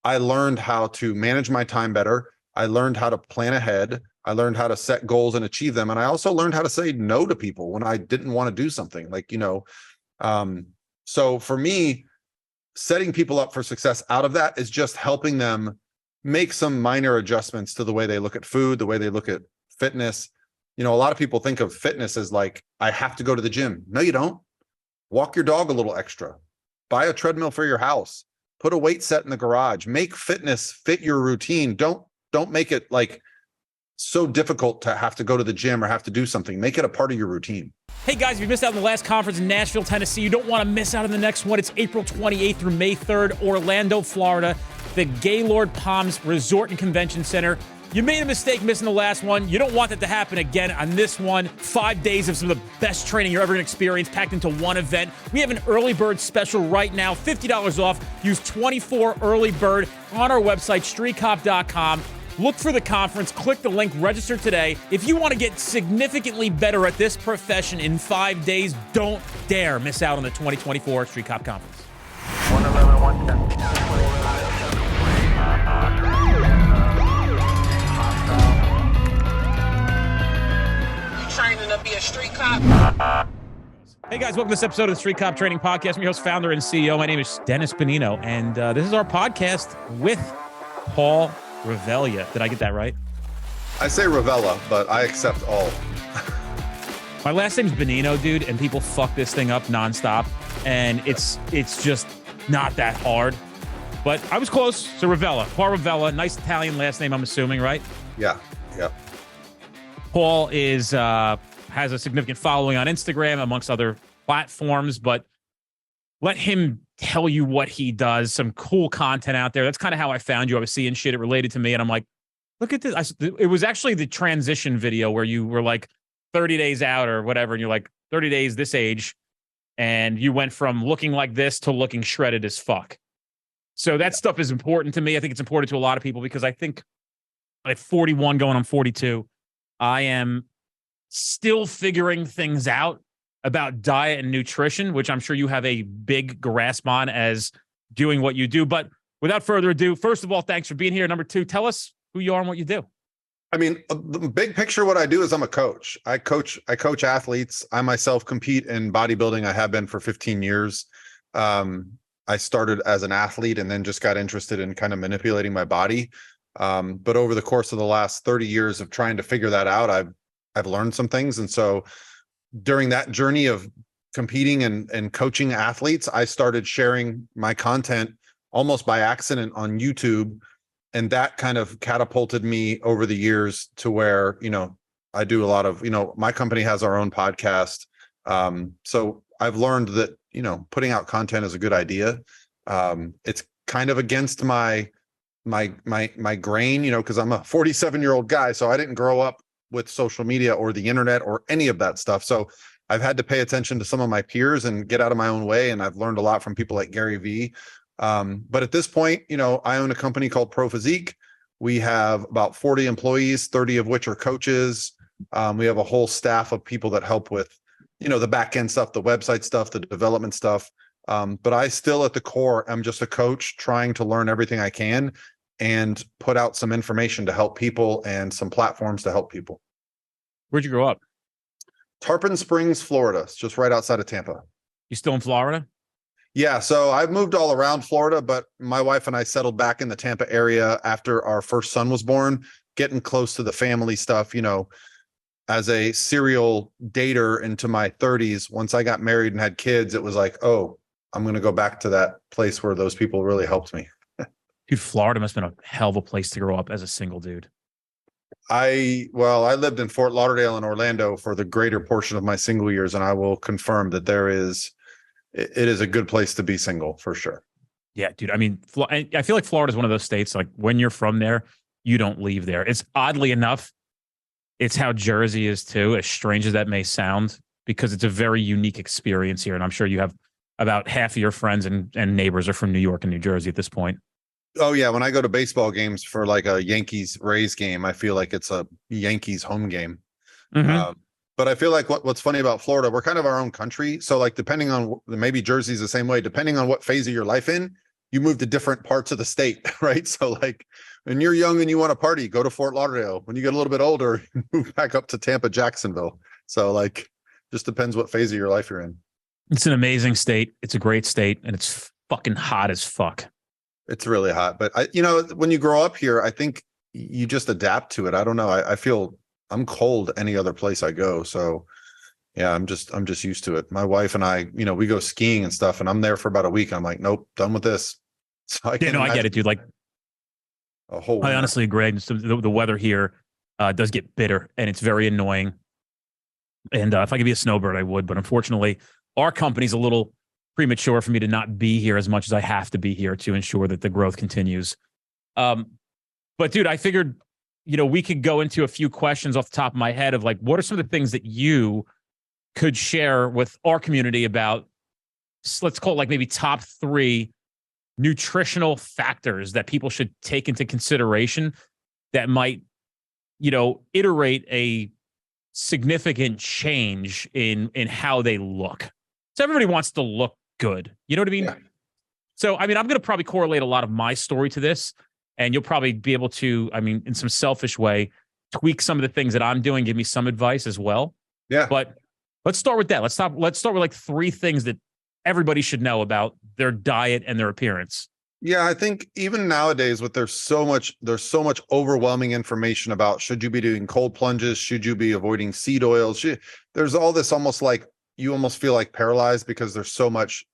I learned how to manage my time better. I learned how to plan ahead. I learned how to set goals and achieve them. And I also learned how to say no to people when I didn't want to do something. Like, so for me, setting people up for success out of that is just helping them make some minor adjustments to the way they look at food, the way they look at fitness. A lot of people think of fitness as like, I have to go to the gym. No, you don't. Walk your dog a little extra. Buy a treadmill for your house. Put a weight set in the garage. Make fitness fit your routine. Don't make it like so difficult to have to go to the gym or have to do something. Make it a part of your routine. Hey guys, if you missed out on the last conference in Nashville, Tennessee, you don't want to miss out on the next one. It's April 28th through May 3rd, Orlando, Florida, the Gaylord Palms Resort and Convention Center. You made a mistake missing the last one. You don't want that to happen again on this one. 5 days of some of the best training you're ever going to experience packed into one event. We have an early bird special right now, $50 off. Use 24 early bird on our website, streetcop.com. Look for the conference, click the link, register today. If you want to get significantly better at this profession in 5 days, don't dare miss out on the 2024 Street Cop Conference. 111, 110. Training to be a street cop. Hey guys, welcome to this episode of the Street Cop Training Podcast. I'm your host, founder, and CEO. My name is Dennis Benino, and this is our podcast with Paul Revelia. Did I get that right? I say Revelia, but I accept all. My last name's Benino, dude, and people fuck this thing up nonstop, and it's just not that hard. But I was close. So Revelia, Paul Revelia, nice Italian last name, I'm assuming, right? Yeah. Paul has a significant following on Instagram, amongst other platforms, but let him tell you what he does. Some cool content out there. That's kind of how I found you. I was seeing shit related to me, and I'm like, look at this. It was actually the transition video where you were like 30 days out or whatever, and you're like 30 days this age, and you went from looking like this to looking shredded as fuck. So that stuff is important to me. I think it's important to a lot of people because I think at 41 going on 42, I am still figuring things out about diet and nutrition, which I'm sure you have a big grasp on as doing what you do. But without further ado, first of all, thanks for being here. Number two, tell us who you are and what you do. I mean, the big picture, what I do is I'm a coach. I coach athletes. I myself compete in bodybuilding. I have been for 15 years. I started as an athlete and then just got interested in kind of manipulating my body. But over the course of the last 30 years of trying to figure that out, I've learned some things. And so during that journey of competing and coaching athletes, I started sharing my content almost by accident on YouTube. And that kind of catapulted me over the years to where, I do a lot of, my company has our own podcast. So I've learned that, putting out content is a good idea. It's kind of against my grain, because I'm a 47-year-old guy. So I didn't grow up with social media or the internet or any of that stuff. So I've had to pay attention to some of my peers and get out of my own way. And I've learned a lot from people like Gary Vee. But at this point, I own a company called Pro Physique. We have about 40 employees, 30 of which are coaches. We have a whole staff of people that help with, the back end stuff, the website stuff, the development stuff. But I still at the core, I'm just a coach trying to learn everything I can and put out some information to help people and some platforms to help people. Where'd you grow up? Tarpon Springs, Florida. It's just right outside of Tampa. You still in Florida? Yeah. So I've moved all around Florida, but my wife and I settled back in the Tampa area after our first son was born, getting close to the family stuff, as a serial dater into my 30s. Once I got married and had kids, it was like, oh, I'm going to go back to that place where those people really helped me. Dude, Florida must have been a hell of a place to grow up as a single dude. I lived in Fort Lauderdale and Orlando for the greater portion of my single years, and I will confirm that it is a good place to be single for sure. Yeah, dude. I mean, I feel like Florida is one of those states, like when you're from there, you don't leave there. It's oddly enough, it's how Jersey is too, as strange as that may sound, because it's a very unique experience here. And I'm sure you have about half of your friends and neighbors are from New York and New Jersey at this point. Oh yeah. When I go to baseball games for like a Yankees-Rays game, I feel like it's a Yankees home game. Mm-hmm. But I feel like what's funny about Florida, we're kind of our own country. So like, depending on, maybe Jersey's the same way, depending on what phase of your life in, you move to different parts of the state, right? So like when you're young and you want to party, go to Fort Lauderdale. When you get a little bit older, move back up to Tampa, Jacksonville. So like, just depends what phase of your life you're in. It's an amazing state. It's a great state, and it's fucking hot as fuck. It's really hot, but when you grow up here, I think you just adapt to it. I don't know. I feel I'm cold any other place I go. So yeah, I'm just used to it. My wife and I, we go skiing and stuff, and I'm there for about a week. I'm like, nope, done with this. So I get it, dude. Like a whole I honestly agree. So the weather here does get bitter, and it's very annoying. And if I could be a snowbird, I would. But unfortunately, our company's a little premature for me to not be here as much as I have to be here to ensure that the growth continues. But dude, I figured, we could go into a few questions off the top of my head of like, what are some of the things that you could share with our community about, let's call it like maybe top 3 nutritional factors that people should take into consideration that might, iterate a significant change in how they look. So everybody wants to look good. You know what I mean? Yeah. So, I'm going to probably correlate a lot of my story to this, and you'll probably be able to, in some selfish way, tweak some of the things that I'm doing, give me some advice as well. Yeah. But let's start with that. Let's start with like 3 things that everybody should know about their diet and their appearance. Yeah, I think even nowadays there's so much overwhelming information about, should you be doing cold plunges? Should you be avoiding seed oils? There's all this almost like, you almost feel like paralyzed because there's so much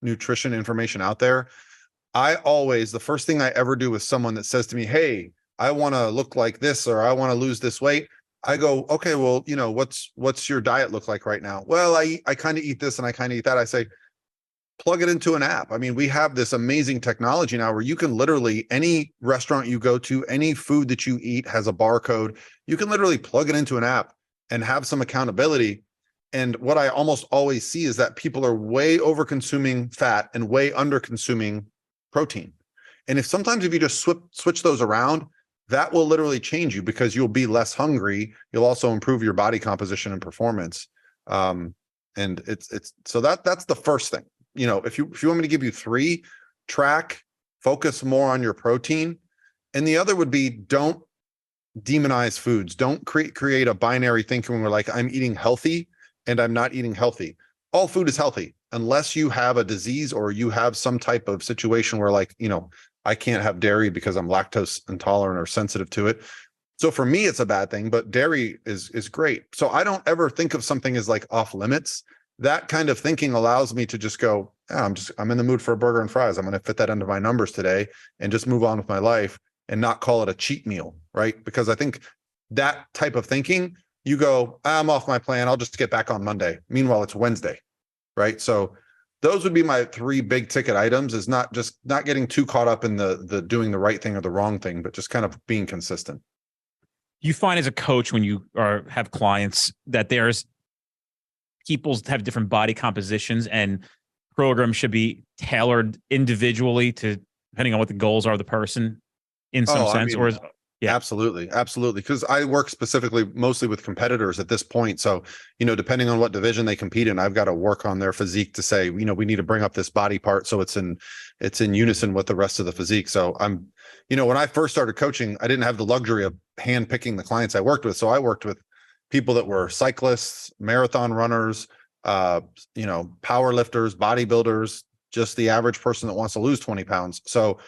nutrition information out there. The first thing I ever do with someone that says to me, hey, I want to look like this, or I want to lose this weight, I go, okay, well, what's your diet look like right now? Well, I kind of eat this and I kind of eat that. I say, plug it into an app. We have this amazing technology now where you can literally, any restaurant you go to, any food that you eat has a barcode. You can literally plug it into an app and have some accountability. And what I almost always see is that people are way over consuming fat and way under consuming protein. And if you just switch those around, that will literally change you, because you'll be less hungry. You'll also improve your body composition and performance. And so that's the first thing. If you want me to give you 3, track, focus more on your protein. And the other would be, don't demonize foods. Don't create a binary thinking where like, I'm eating healthy and I'm not eating healthy. All food is healthy unless you have a disease or you have some type of situation where like, I can't have dairy because I'm lactose intolerant or sensitive to it. So for me, it's a bad thing, but dairy is great. So I don't ever think of something as like off limits. That kind of thinking allows me to just go, I'm in the mood for a burger and fries. I'm going to fit that into my numbers today and just move on with my life and not call it a cheat meal, right? Because I think that type of thinking, you go, I'm off my plan, I'll just get back on Monday. Meanwhile, it's Wednesday, right? So those would be my 3 big ticket items, is not getting too caught up in the doing the right thing or the wrong thing, but just kind of being consistent. You find as a coach, when you have clients, that there's people have different body compositions, and programs should be tailored individually to, depending on what the goals are of the person in some sense? Yeah, absolutely. Because I work specifically mostly with competitors at this point. So, depending on what division they compete in, I've got to work on their physique to say, we need to bring up this body part so it's in unison with the rest of the physique. So when I first started coaching, I didn't have the luxury of hand picking the clients I worked with. So I worked with people that were cyclists, marathon runners, power lifters, bodybuilders, just the average person that wants to lose 20 pounds. So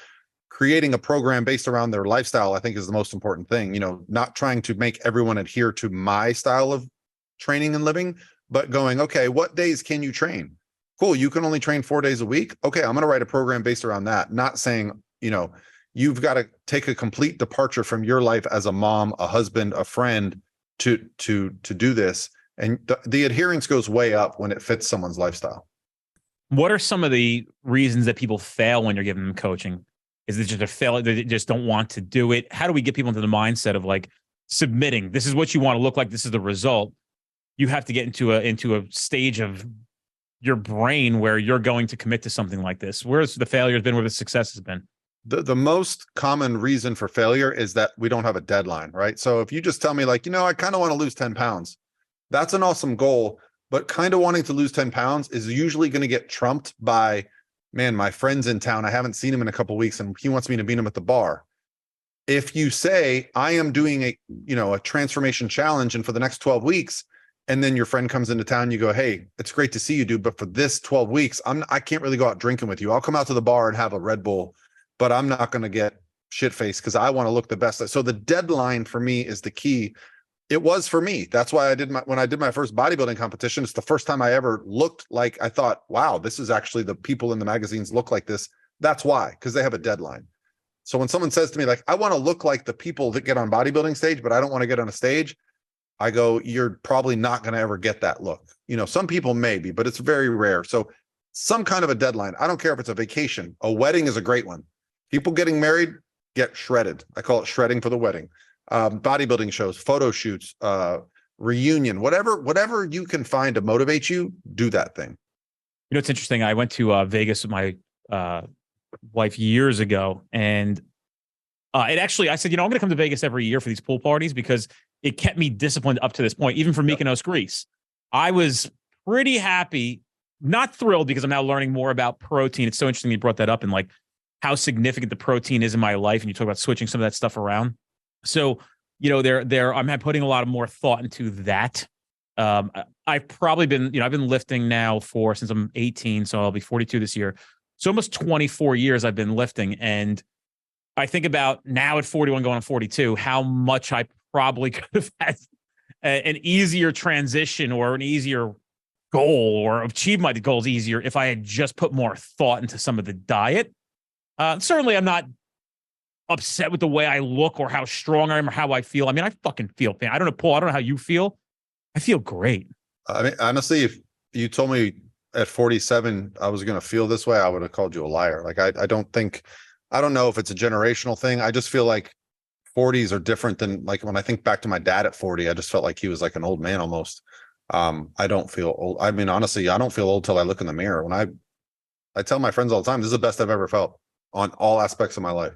creating a program based around their lifestyle, I think, is the most important thing. Not trying to make everyone adhere to my style of training and living, but going, okay, what days can you train? Cool. You can only train 4 days a week. Okay. I'm going to write a program based around that. Not saying, you've got to take a complete departure from your life as a mom, a husband, a friend to do this. And the adherence goes way up when it fits someone's lifestyle. What are some of the reasons that people fail when you're giving them coaching? Is it just a failure? They just don't want to do it? How do we get people into the mindset of like submitting? This is what you want to look like. This is the result. You have to get into a stage of your brain where you're going to commit to something like this. Where's the failure has been, where the success has been? The most common reason for failure is that we don't have a deadline, right? So if you just tell me like, I kind of want to lose 10 pounds, that's an awesome goal, but kind of wanting to lose 10 pounds is usually going to get trumped by man, my friend's in town. I haven't seen him in a couple of weeks and he wants me to meet him at the bar. If you say, I am doing a transformation challenge and for the next 12 weeks, and then your friend comes into town, you go, hey, it's great to see you, dude, but for this 12 weeks, I can't really go out drinking with you. I'll come out to the bar and have a Red Bull, but I'm not going to get shit-faced because I want to look the best. So the deadline for me is the key. It was for me. That's why when I did my first bodybuilding competition, it's the first time I ever looked like I thought, wow, this is actually the people in the magazines look like this. That's why, because they have a deadline. So when someone says to me, like, I want to look like the people that get on bodybuilding stage, but I don't want to get on a stage, I go, you're probably not going to ever get that look. Some people maybe, but it's very rare. So some kind of a deadline. I don't care if it's a vacation. A wedding is a great one. People getting married get shredded. I call it shredding for the wedding. Bodybuilding shows, photo shoots, reunion, whatever you can find to motivate you, do that thing. It's interesting. I went to Vegas with my wife years ago, and I said, I'm going to come to Vegas every year for these pool parties because it kept me disciplined up to this point, even for Mykonos, Greece. I was pretty happy, not thrilled because I'm now learning more about protein. It's so interesting you brought that up and like how significant the protein is in my life. And you talk about switching some of that stuff around. So, I'm putting a lot of more thought into that. I've probably been, I've been lifting now since I'm 18, so I'll be 42 this year. So almost 24 years I've been lifting. And I think about now at 41 going on 42, how much I probably could have had an easier transition or an easier goal or achieve my goals easier if I had just put more thought into some of the diet. Certainly I'm not upset with the way I look or how strong I am or how I feel. I mean, I fucking feel pain. I don't know, Paul, I don't know how you feel. I feel great. I mean, honestly, if you told me at 47 I was going to feel this way, I would have called you a liar. Like, I don't know if it's a generational thing. I just feel like 40s are different than, like, when I think back to my dad at 40, I just felt like he was like an old man almost. I don't feel old. I mean, honestly, I don't feel old till I look in the mirror. When I tell my friends all the time, this is the best I've ever felt on all aspects of my life.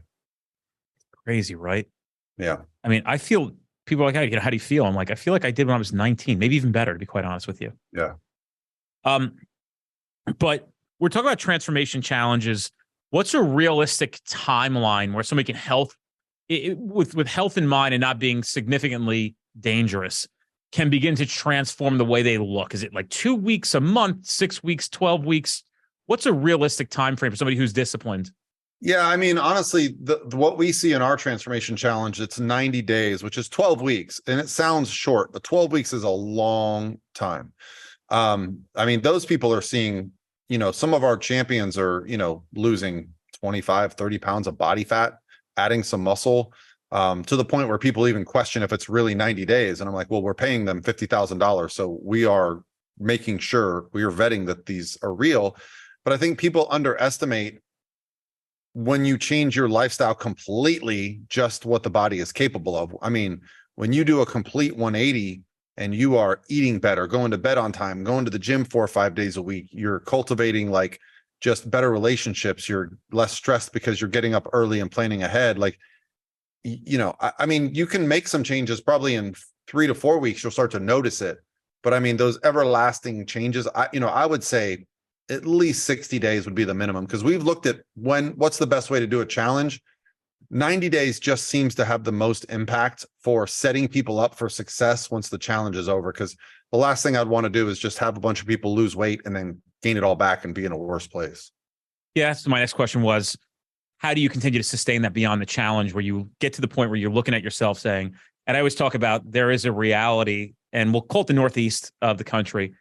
Crazy, right? Yeah. I mean, I feel people are like, how do you feel? I'm like, I feel like I did when I was 19, maybe even better, to be quite honest with you. Yeah. But we're talking about transformation challenges. What's a realistic timeline where somebody can with health in mind and not being significantly dangerous, can begin to transform the way they look? Is it like 2 weeks, a month, 6 weeks, 12 weeks? What's a realistic time frame for somebody who's disciplined? Yeah, I mean, honestly, what we see in our transformation challenge, it's 90 days, which is 12 weeks. And it sounds short, but 12 weeks is a long time. I mean, those people are seeing, some of our champions are, losing 25, 30 pounds of body fat, adding some muscle, to the point where people even question if it's really 90 days. And I'm like, well, we're paying them $50,000. So we are making sure we are vetting that these are real. But I think people underestimate when you change your lifestyle completely, just what the body is capable of. I mean, when you do a complete 180 and you are eating better, going to bed on time, going to the gym 4 or 5 days a week, you're cultivating like just better relationships. You're less stressed because you're getting up early and planning ahead. Like, I mean, you can make some changes probably in 3 to 4 weeks. You'll start to notice it. But I mean, those everlasting changes, I would say at least 60 days would be the minimum, because we've looked at what's the best way to do a challenge. 90 days just seems to have the most impact for setting people up for success once the challenge is over. Because the last thing I'd want to do is just have a bunch of people lose weight and then gain it all back and be in a worse place. Yeah. So my next question was, how do you continue to sustain that beyond the challenge, where you get to the point where you're looking at yourself saying, and I always talk about, there is a reality, and we'll call it the Northeast of the country.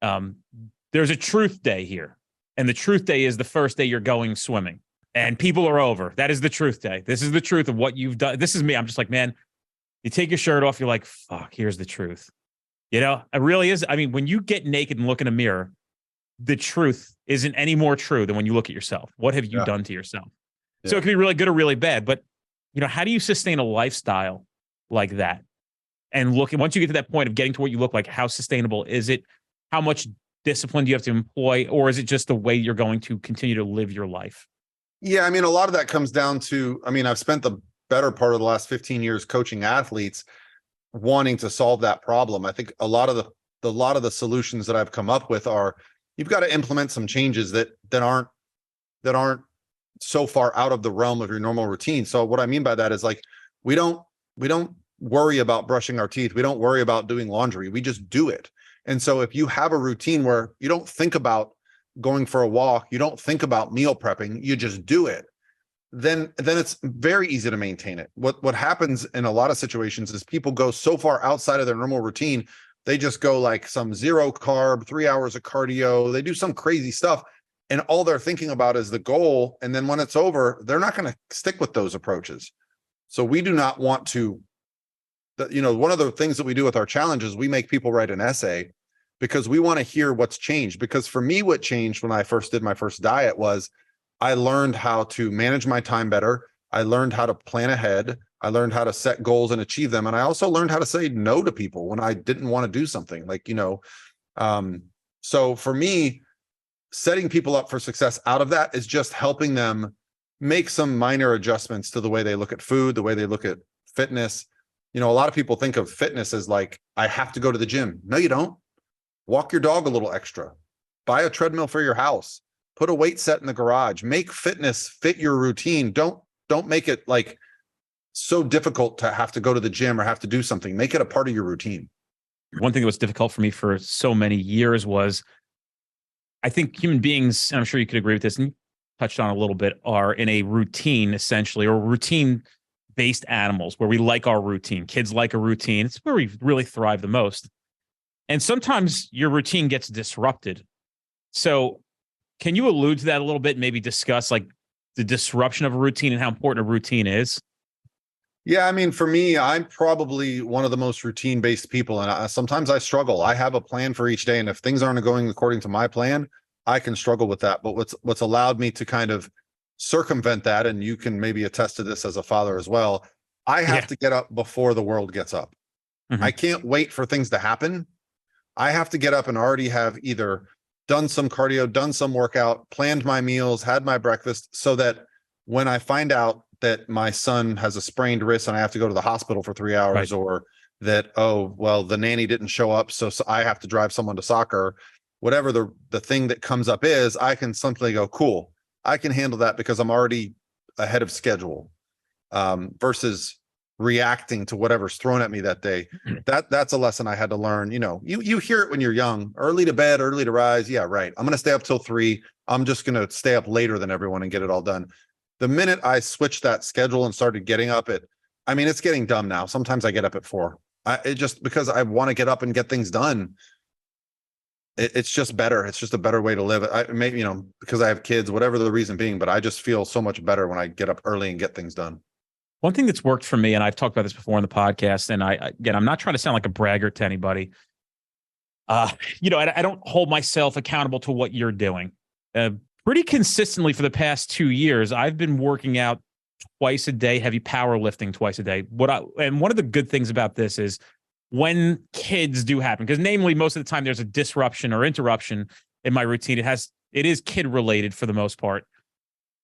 There's a truth day here. And the truth day is the first day you're going swimming and people are over. That is the truth day. This is the truth of what you've done. This is me. I'm just like, man, you take your shirt off. You're like, fuck, here's the truth. It really is. I mean, when you get naked and look in a mirror, the truth isn't any more true than when you look at yourself. What have you done to yourself? Yeah. So it can be really good or really bad, but how do you sustain a lifestyle like that? And once you get to that point of getting to what you look like, how sustainable is it? How much discipline do you have to employ, or is it just the way you're going to continue to live your life? Yeah, I mean, a lot of that comes down to, I've spent the better part of the last 15 years coaching athletes wanting to solve that problem. I think a lot of the solutions that I've come up with are, you've got to implement some changes that aren't that aren't so far out of the realm of your normal routine. So what I mean by that is like, we don't worry about brushing our teeth. We don't worry about doing laundry. We just do it. And so if you have a routine where you don't think about going for a walk, you don't think about meal prepping, you just do it, then it's very easy to maintain it. What happens in a lot of situations is people go so far outside of their normal routine, they just go like some 0 carb, 3 hours of cardio, they do some crazy stuff, and all they're thinking about is the goal. And then when it's over, they're not going to stick with those approaches. So we do not want to, one of the things that we do with our challenges, we make people write an essay because we want to hear what's changed. Because for me, what changed when I first did my first diet was I learned how to manage my time better. I learned how to plan ahead. I learned how to set goals and achieve them. And I also learned how to say no to people when I didn't want to do something, like, so for me, setting people up for success out of that is just helping them make some minor adjustments to the way they look at food, the way they look at fitness. A lot of people think of fitness as like, I have to go to the gym. No, you don't. Walk your dog a little extra. Buy a treadmill for your house. Put a weight set in the garage. Make fitness fit your routine. Don't make it like so difficult to have to go to the gym or have to do something. Make it a part of your routine. One thing that was difficult for me for so many years was, I think human beings, and I'm sure you could agree with this, and you touched on a little bit, are in a routine essentially, or routine-based animals where we like our routine. Kids like a routine. It's where we really thrive the most. And sometimes your routine gets disrupted. So can you allude to that a little bit, maybe discuss like the disruption of a routine and how important a routine is? Yeah, I mean, for me, I'm probably one of the most routine-based people, and sometimes I struggle. I have a plan for each day, and if things aren't going according to my plan, I can struggle with that. But what's allowed me to kind of circumvent that, and you can maybe attest to this as a father as well, I have to get up before the world gets up. I can't wait for things to happen. I have to get up and already have either done some cardio, done some workout, planned my meals, had my breakfast, so that when I find out that my son has a sprained wrist and I have to go to the hospital for 3 hours, right, or that, oh, well, the nanny didn't show up, so I have to drive someone to soccer, whatever the thing that comes up is, I can simply go, cool, I can handle that because I'm already ahead of schedule, versus reacting to whatever's thrown at me that day. That's a lesson I had to learn. You hear it when you're young, early to bed, early to rise. Yeah, right. I'm going to stay up till 3. I'm just going to stay up later than everyone and get it all done. The minute I switched that schedule and started getting up it's getting dumb now. Sometimes I get up at 4. It just because I want to get up and get things done. It's just better. It's just a better way to live. Because I have kids, whatever the reason being, but I just feel so much better when I get up early and get things done. One thing that's worked for me, and I've talked about this before in the podcast, and I'm not trying to sound like a braggart to anybody. I don't hold myself accountable to what you're doing. Pretty consistently for the past 2 years, I've been working out twice a day, heavy powerlifting twice a day. And one of the good things about this is when kids do happen, because namely most of the time there's a disruption or interruption in my routine. It is kid related for the most part.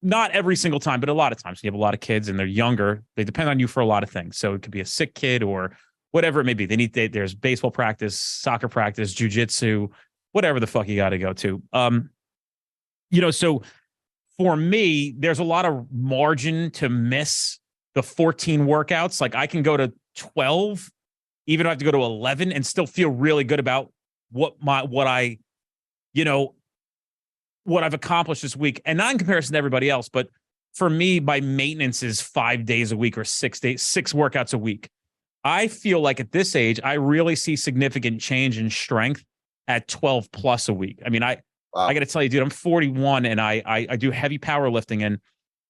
Not every single time, but a lot of times. You have a lot of kids and they're younger. They depend on you for a lot of things. So it could be a sick kid or whatever it may be. There's baseball practice, soccer practice, jujitsu, whatever the fuck you got to go to. So for me, there's a lot of margin to miss the 14 workouts. Like I can go to 12, even if I have to go to 11 and still feel really good about what I've accomplished this week, and not in comparison to everybody else, but for me, my maintenance is 5 days a week or 6 workouts a week. I feel like at this age, I really see significant change in strength at 12 plus a week. I mean, I got to tell you, dude, I'm 41 and I do heavy powerlifting, and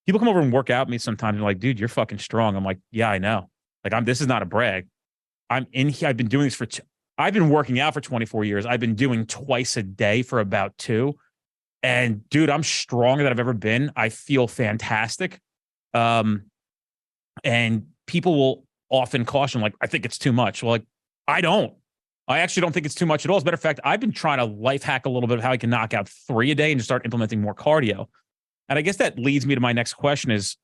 people come over and work out with me sometimes and like, dude, you're fucking strong. I'm like, yeah, I know. Like this is not a brag. I'm in here. I've been doing this I've been working out for 24 years. I've been doing twice a day for about 2. And dude, I'm stronger than I've ever been. I feel fantastic. And people will often caution, like, I think it's too much. Well, like, I actually don't think it's too much at all. As a matter of fact, I've been trying to life hack a little bit of how I can knock out 3 a day and just start implementing more cardio. And I guess that leads me to my next question is,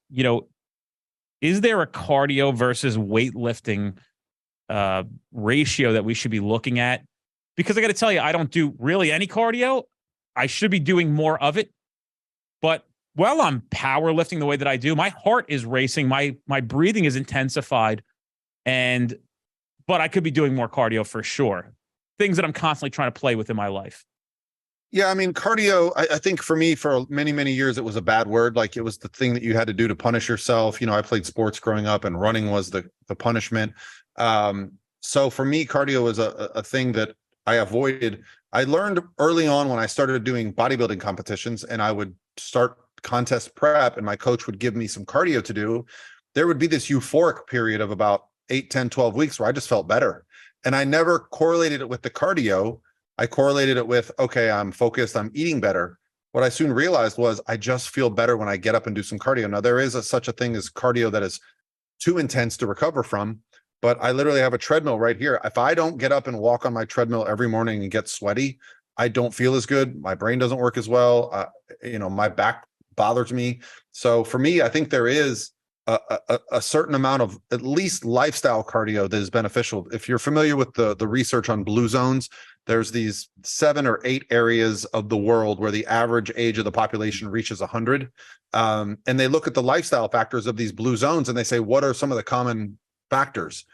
is there a cardio versus weightlifting ratio that we should be looking at? Because I got to tell you, I don't do really any cardio. I should be doing more of it, but while I'm powerlifting the way that I do, my heart is racing, my breathing is intensified, but I could be doing more cardio for sure. Things that I'm constantly trying to play with in my life. Yeah, I mean, cardio, I think for me, for many, many years, it was a bad word. Like, it was the thing that you had to do to punish yourself. You know, I played sports growing up, and running was the punishment. So for me, cardio was a thing that I avoided. I learned early on when I started doing bodybuilding competitions, and I would start contest prep, and my coach would give me some cardio to do. There would be this euphoric period of about 8, 10, 12 weeks where I just felt better. And I never correlated it with the cardio. I correlated it with, okay, I'm focused, I'm eating better. What I soon realized was I just feel better when I get up and do some cardio. Now, there is such a thing as cardio that is too intense to recover from, but I literally have a treadmill right here. If I don't get up and walk on my treadmill every morning and get sweaty, I don't feel as good. My brain doesn't work as well. My back bothers me. So for me, I think there is a certain amount of at least lifestyle cardio that is beneficial. If you're familiar with the research on blue zones, there's these 7 or 8 areas of the world where the average age of the population reaches 100. And they look at the lifestyle factors of these blue zones, and they say, what are some of the common factors?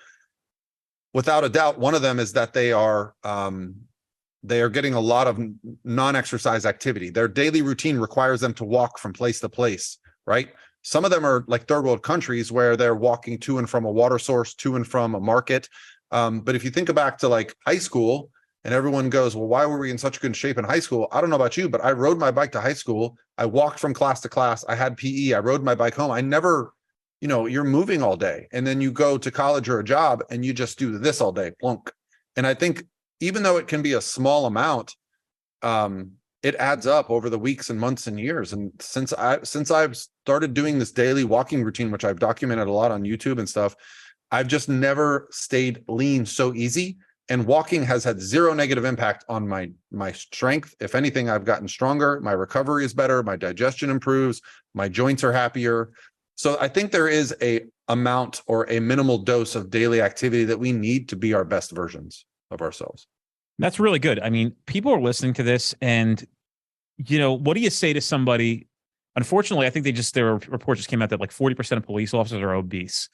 Without a doubt, one of them is that they are getting a lot of non-exercise activity. Their daily routine requires them to walk from place to place, right? Some of them are like third world countries where they're walking to and from a water source, to and from a market. But if you think back to like high school, and everyone goes, well, why were we in such good shape in high school? I don't know about you, but I rode my bike to high school. I walked from class to class. I had PE. I rode my bike home. I never, you're moving all day. And then you go to college or a job and you just do this all day, plunk. And I think even though it can be a small amount, it adds up over the weeks and months and years. And since I've started doing this daily walking routine, which I've documented a lot on YouTube and stuff, I've just never stayed lean so easy. And walking has had zero negative impact on my strength. If anything, I've gotten stronger. My recovery is better. My digestion improves. My joints are happier. So I think there is a amount or a minimal dose of daily activity that we need to be our best versions of ourselves. That's really good. I mean, people are listening to this, and what do you say to somebody? Unfortunately, I think their report just came out that like 40% of police officers are obese,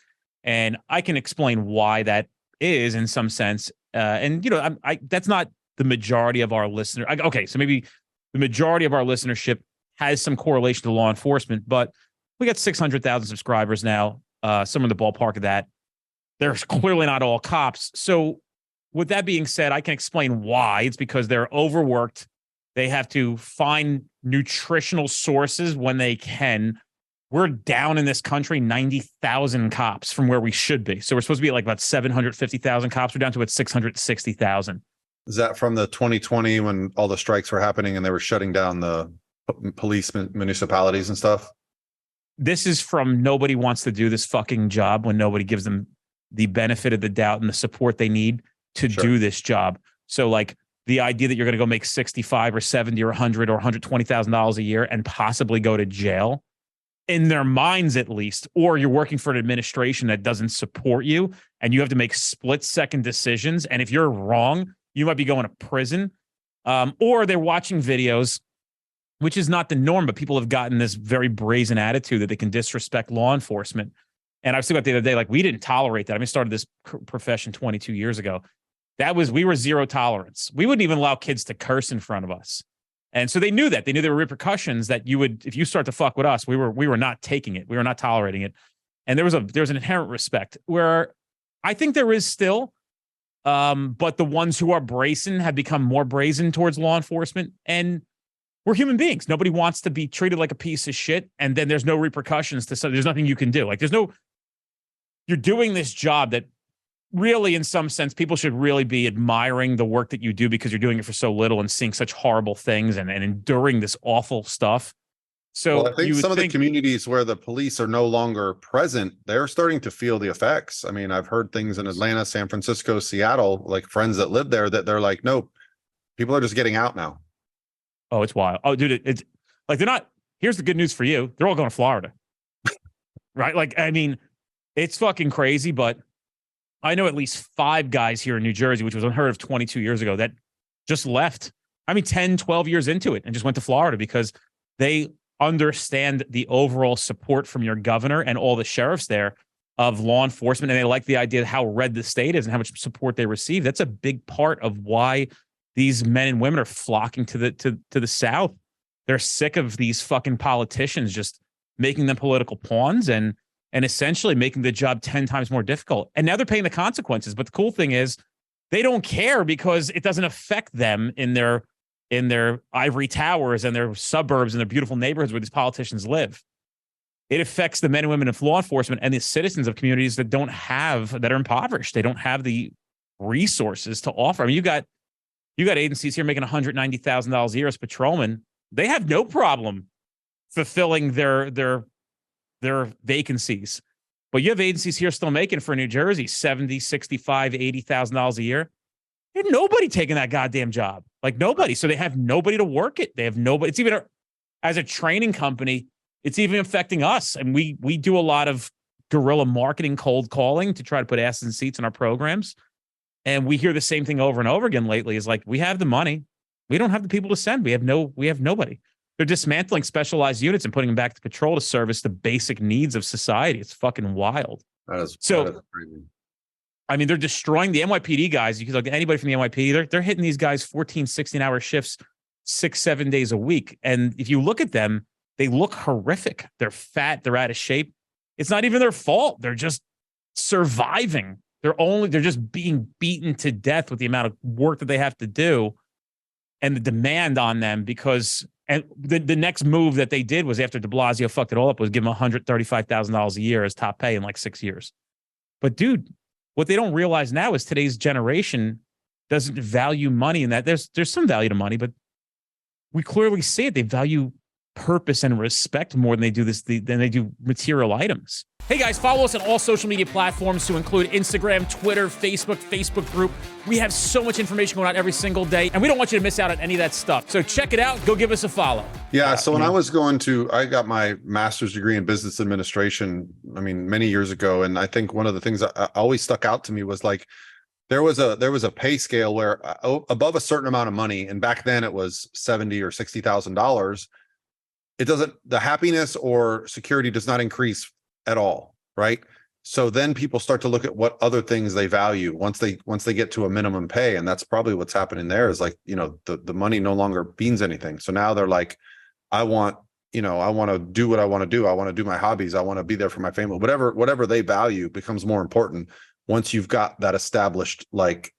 and I can explain why that is in some sense. That's not the majority of our listeners. Okay, so maybe the majority of our listenership has some correlation to law enforcement, but we got 600,000 subscribers now, somewhere in the ballpark of that. They're clearly not all cops. So with that being said, I can explain why. It's because they're overworked. They have to find nutritional sources when they can. We're down in this country 90,000 cops from where we should be. So we're supposed to be at like about 750,000 cops. We're down to about 660,000. Is that from the 2020 when all the strikes were happening and they were shutting down the police municipalities and stuff? This is from nobody wants to do this fucking job when nobody gives them the benefit of the doubt and the support they need to do this job. So like the idea that you're going to go make 65 or 70 or 100 or $120,000 a year and possibly go to jail, in their minds at least, or you're working for an administration that doesn't support you and you have to make split-second decisions. And if you're wrong, you might be going to prison, or they're watching videos, which is not the norm, but people have gotten this very brazen attitude that they can disrespect law enforcement. And I was thinking about the other day, like we didn't tolerate that. I mean, I started this profession 22 years ago. We were zero tolerance. We wouldn't even allow kids to curse in front of us. And so they knew that. They knew there were repercussions that if you start to fuck with us, we were not taking it. We were not tolerating it. And there was an inherent respect where I think there is still, but the ones who are brazen have become more brazen towards law enforcement. And we're human beings. Nobody wants to be treated like a piece of shit. And then there's no repercussions there's nothing you can do. Like you're doing this job that really, in some sense, people should really be admiring the work that you do because you're doing it for so little and seeing such horrible things and enduring this awful stuff. So I think some of the communities where the police are no longer present, they're starting to feel the effects. I mean, I've heard things in Atlanta, San Francisco, Seattle, like friends that live there that they're like, no, people are just getting out now. Oh, it's wild. Oh, dude, it's like they're not. Here's the good news for you. They're all going to Florida. Right? Like, I mean, it's fucking crazy, but I know at least 5 guys here in New Jersey, which was unheard of 22 years ago, that just left. I mean, 10, 12 years into it and just went to Florida because they understand the overall support from your governor and all the sheriffs there of law enforcement, and they like the idea of how red the state is and how much support they receive. That's a big part of why these men and women are flocking to the South. They're sick of these fucking politicians just making them political pawns and essentially making the job 10 times more difficult. And now they're paying the consequences. But the cool thing is they don't care because it doesn't affect them in their ivory towers and their suburbs and their beautiful neighborhoods where these politicians live. It affects the men and women of law enforcement and the citizens of communities that are impoverished. They don't have the resources to offer. I mean, you got agencies here making $190,000 a year as patrolmen. They have no problem fulfilling their vacancies. But you have agencies here still making for New Jersey $70,000, $65,000, $80,000 a year. There's nobody taking that goddamn job. Like nobody. So they have nobody to work it. They have nobody. It's even as a training company, it's even affecting us. And we do a lot of guerrilla marketing, cold calling to try to put asses in seats in our programs. And we hear the same thing over and over again lately is like, we have the money. We don't have the people to send. We have nobody. They're dismantling specialized units and putting them back to patrol to service the basic needs of society. It's fucking wild. That is crazy. I mean, they're destroying the NYPD guys. You can look at anybody from the NYPD. They're hitting these guys 14, 16-hour shifts, 6-7 days a week. And if you look at them, they look horrific. They're fat. They're out of shape. It's not even their fault. They're just surviving. They're just being beaten to death with the amount of work that they have to do and the demand on them because the next move that they did was after de Blasio fucked it all up was give them $135,000 a year as top pay in like 6 years. But dude, what they don't realize now is today's generation doesn't value money in that. There's some value to money, but we clearly see it. They value purpose and respect more than they do material items. Hey guys, follow us on all social media platforms to include Instagram, Twitter, Facebook group. We have so much information going out every single day, and we don't want you to miss out on any of that stuff. So check it out. Go give us a follow. Yeah. So when I got my master's degree in business administration, I mean, many years ago. And I think one of the things that always stuck out to me was like, there was a pay scale where above a certain amount of money, and back then it was $70,000 or $60,000. The happiness or security does not increase at all, right? So then people start to look at what other things they value once they get to a minimum pay, and that's probably what's happening there. Is like, the money no longer means anything. So now they're like, I want to do what I want to do. I want to do my hobbies. I want to be there for my family. Whatever they value becomes more important once you've got that established, like,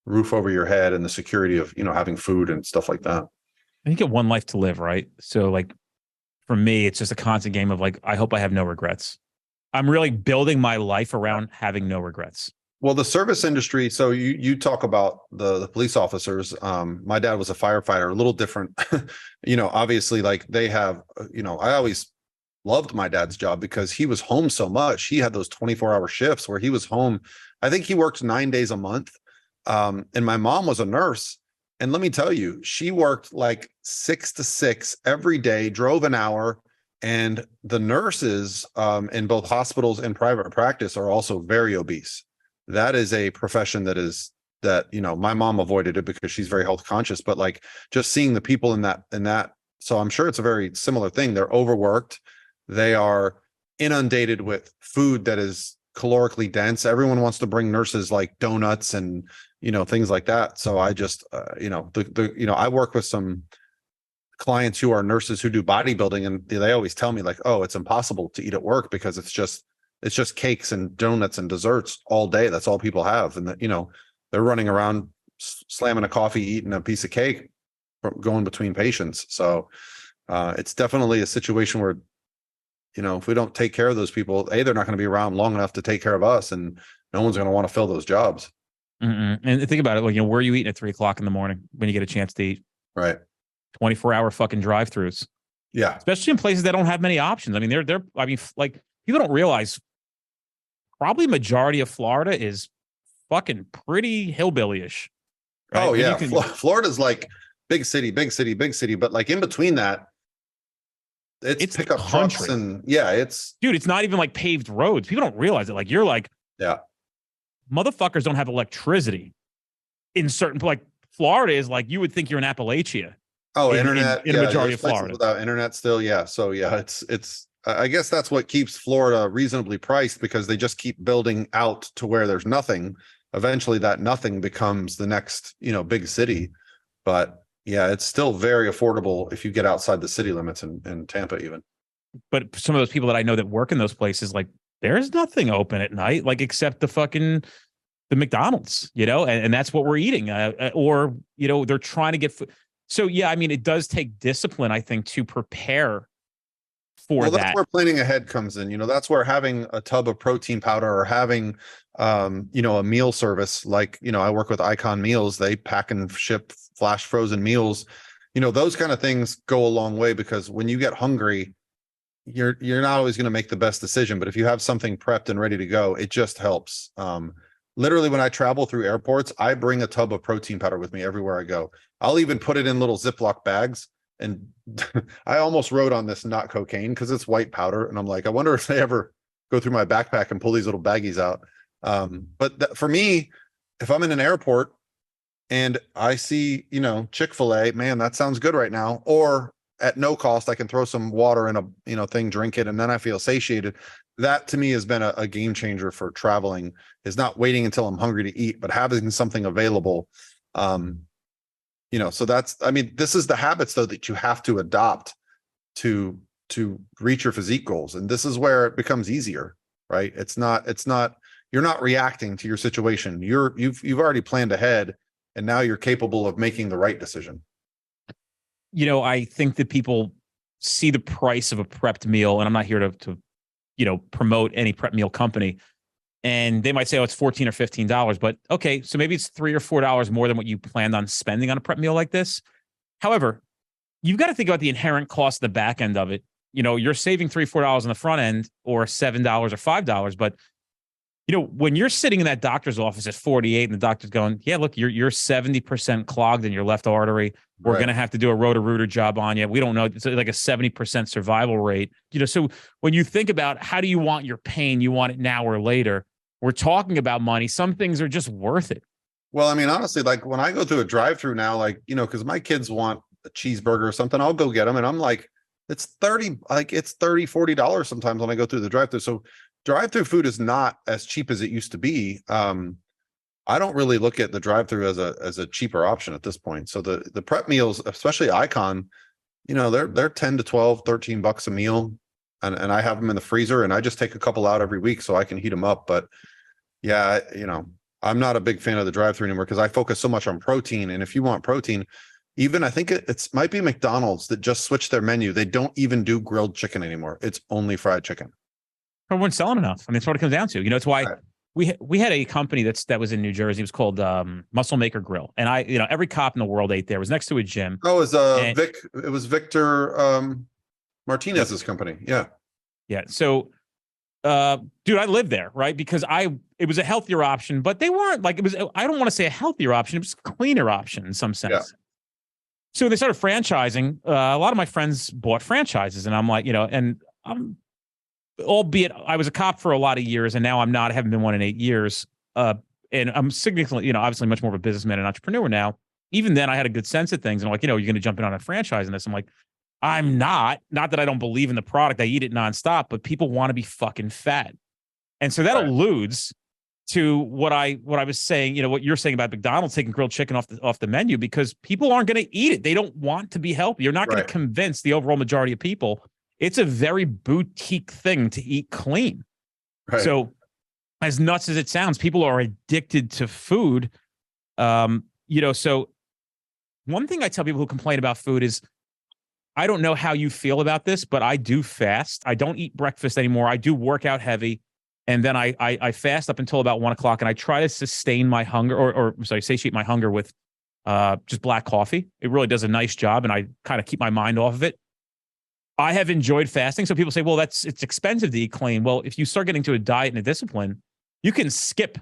roof over your head and the security of having food and stuff like that. I think you get one life to live, right? So like for me, it's just a constant game of like, I hope I have no regrets. I'm really building my life around having no regrets. Well, the service industry, so you talk about the police officers. My dad was a firefighter, a little different. Obviously, like they have, I always loved my dad's job because he was home so much. He had those 24-hour shifts where he was home. I think he worked 9 days a month. And my mom was a nurse. And let me tell you, she worked like 6 to 6 every day, drove an hour. And the nurses in both hospitals and private practice are also very obese. That is a profession that my mom avoided it because she's very health conscious, but like just seeing the people in that. So I'm sure it's a very similar thing. They're overworked. They are inundated with food that is calorically dense. Everyone wants to bring nurses like donuts and things like that. So I just I work with some clients who are nurses who do bodybuilding, and they always tell me like, oh, it's impossible to eat at work because it's just cakes and donuts and desserts all day. That's all people have. And they're running around slamming a coffee, eating a piece of cake, going between patients. So it's definitely a situation where, if we don't take care of those people, they're not going to be around long enough to take care of us, and no one's going to want to fill those jobs. Mm-mm. And think about it, like, where are you eating at 3 o'clock in the morning when you get a chance to eat? Right. 24-hour fucking drive-throughs. Yeah. Especially in places that don't have many options. I mean, like, people don't realize probably majority of Florida is fucking pretty hillbilly-ish. Right? Oh, yeah. Florida's like big city. But like in between that, it's pickup trucks and dude, it's not even like paved roads. People don't realize it. Like, you're like, yeah, motherfuckers don't have electricity in certain, like Florida is like, you would think you're in Appalachia. Oh, in internet. in a Yeah, majority there's of places Florida. without internet still. Yeah. So yeah, it's I guess that's what keeps Florida reasonably priced, because they just keep building out to where there's nothing. Eventually that nothing becomes the next, big city. But yeah, it's still very affordable if you get outside the city limits in Tampa even. But some of those people that I know that work in those places, like there's nothing open at night, like except the McDonald's, and that's what we're eating. Or, they're trying to get food. So, yeah, I mean, it does take discipline, I think, to prepare for Well, that's that. where planning ahead comes in. That's where having a tub of protein powder, or having, a meal service, like, I work with Icon Meals. They pack and ship flash frozen meals. Those kind of things go a long way, because when you get hungry, you're not always going to make the best decision. But if you have something prepped and ready to go, it just helps. Literally, when I travel through airports, I bring a tub of protein powder with me everywhere I go. I'll even put it in little Ziploc bags. And I almost wrote on this, not cocaine, because it's white powder. And I'm like, I wonder if they ever go through my backpack and pull these little baggies out. But for me, if I'm in an airport and I see, Chick-fil-A, man, that sounds good right now. Or at no cost, I can throw some water in a, thing, drink it, and then I feel satiated. That to me has been a game changer for traveling, is not waiting until I'm hungry to eat, but having something available. So this is the habits though that you have to adopt to reach your physique goals. And this is where it becomes easier, right? It's not, you're not reacting to your situation. You've already planned ahead, and now you're capable of making the right decision. I think that people see the price of a prepped meal, and I'm not here to promote any prep meal company. And they might say, oh, it's $14 or $15, but okay, so maybe it's $3 or $4 more than what you planned on spending on a prep meal like this. However, you've got to think about the inherent cost, the back end of it. You're saving $3, $4 on the front end, or $7 or $5, but when you're sitting in that doctor's office at 48 and the doctor's going, yeah, look, you're 70% clogged in your left artery. We're going to have to do a roto-rooter job on you. We don't know. It's like a 70% survival rate. So when you think about how do you want your pain, you want it now or later. We're talking about money. Some things are just worth it. Well, I mean, honestly, like when I go through a drive-through now, like, because my kids want a cheeseburger or something, I'll go get them. And I'm like, it's $30, $40 sometimes when I go through the drive-through. So drive-through food is not as cheap as it used to be. I don't really look at the drive-through as a cheaper option at this point. So the prep meals, especially Icon, they're 10 to 12, $13 a meal. And I have them in the freezer, and I just take a couple out every week so I can heat them up. But yeah, I'm not a big fan of the drive-through anymore, because I focus so much on protein. And if you want protein, even I think it might be McDonald's that just switched their menu. They don't even do grilled chicken anymore. It's only fried chicken. Everyone's selling enough. I mean, that's what it comes down to. It's why we had a company that was in New Jersey. It was called Muscle Maker Grill, and every cop in the world ate there. It was next to a gym. Oh, it was Victor Martinez's company. Yeah. Yeah. So, dude, I lived there, right? Because it was a healthier option, but they weren't like, I don't want to say a healthier option. It was a cleaner option in some sense. Yeah. So they started franchising. A lot of my friends bought franchises, and I'm like, and I'm, albeit I was a cop for a lot of years, and now I'm not. I haven't been one in 8 years. And I'm significantly, obviously much more of a businessman and entrepreneur now. Even then, I had a good sense of things. And I'm like, you're going to jump in on a franchise in this. I'm like, I'm not that I don't believe in the product. I eat it nonstop, but people want to be fucking fat. And so that alludes to what I was saying, what you're saying about McDonald's taking grilled chicken off the menu, because people aren't going to eat it. They don't want to be healthy. You're not going to convince the overall majority of people. It's a very boutique thing to eat clean. Right. So as nuts as it sounds, people are addicted to food. So one thing I tell people who complain about food is, I don't know how you feel about this, but I do fast. I don't eat breakfast anymore. I do work out heavy. And then I fast up until about 1 o'clock, and I try to sustain my hunger or satiate my hunger with just black coffee. It really does a nice job, and I kind of keep my mind off of it. I have enjoyed fasting. So people say, well, it's expensive to eat clean. Well, if you start getting to a diet and a discipline, you can skip